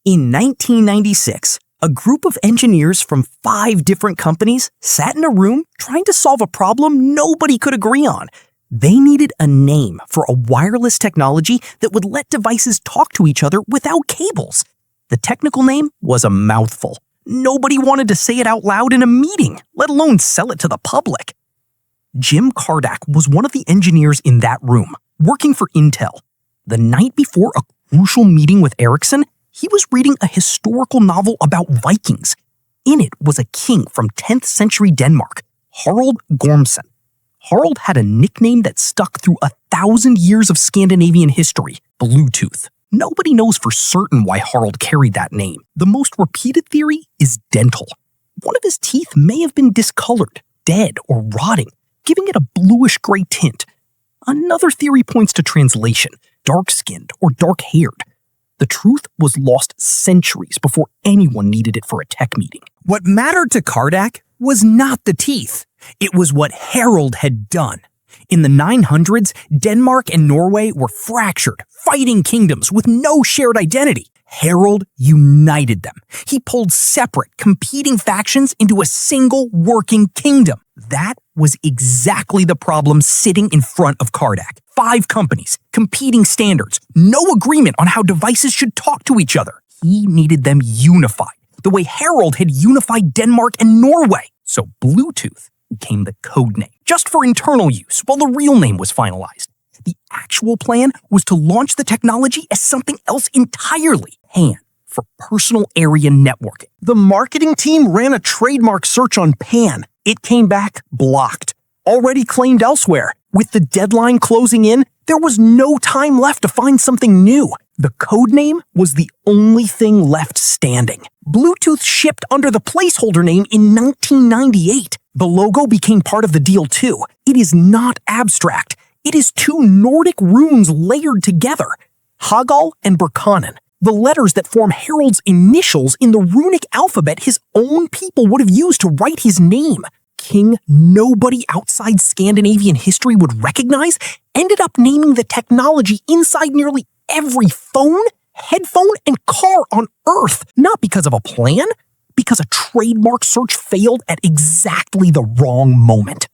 In 1996, a group of engineers from 5 different companies sat in a room trying to solve a problem nobody could agree on. They needed a name for a wireless technology that would let devices talk to each other without cables. The technical name was a mouthful. Nobody wanted to say it out loud in a meeting, let alone sell it to the public. Jim Kardach was one of the engineers in that room, working for Intel. The night before a crucial meeting with Ericsson, he was reading a historical novel about Vikings. In it was a king from 10th century Denmark, Harald Gormsson. Harald had a nickname that stuck through 1,000 years of Scandinavian history, Bluetooth. Nobody knows for certain why Harald carried that name. The most repeated theory is dental. One of his teeth may have been discolored, dead, or rotting, giving it a bluish-gray tint. Another theory points to translation, dark-skinned or dark-haired. The truth was lost centuries before anyone needed it for a tech meeting. What mattered to Kardach was not the teeth. It was what Harald had done. In the 900s, Denmark and Norway were fractured, fighting kingdoms with no shared identity. Harald united them. He pulled separate, competing factions into a single working kingdom. That was exactly the problem sitting in front of Kardach. 5 companies, competing standards, no agreement on how devices should talk to each other. He needed them unified, the way Harald had unified Denmark and Norway. So Bluetooth became the code name, just for internal use, while the real name was finalized. The actual plan was to launch the technology as something else entirely, PAN, for personal area networking. The marketing team ran a trademark search on PAN. It came back blocked, already claimed elsewhere. With the deadline closing in, there was no time left to find something new. The codename was the only thing left standing. Bluetooth shipped under the placeholder name in 1998. The logo became part of the deal too. It is not abstract. It is 2 Nordic runes layered together, Hagal and Berkanen, the letters that form Harald's initials in the runic alphabet his own people would have used to write his name. King nobody outside Scandinavian history would recognize ended up naming the technology inside nearly every phone, headphone, and car on Earth, not because of a plan, because a trademark search failed at exactly the wrong moment.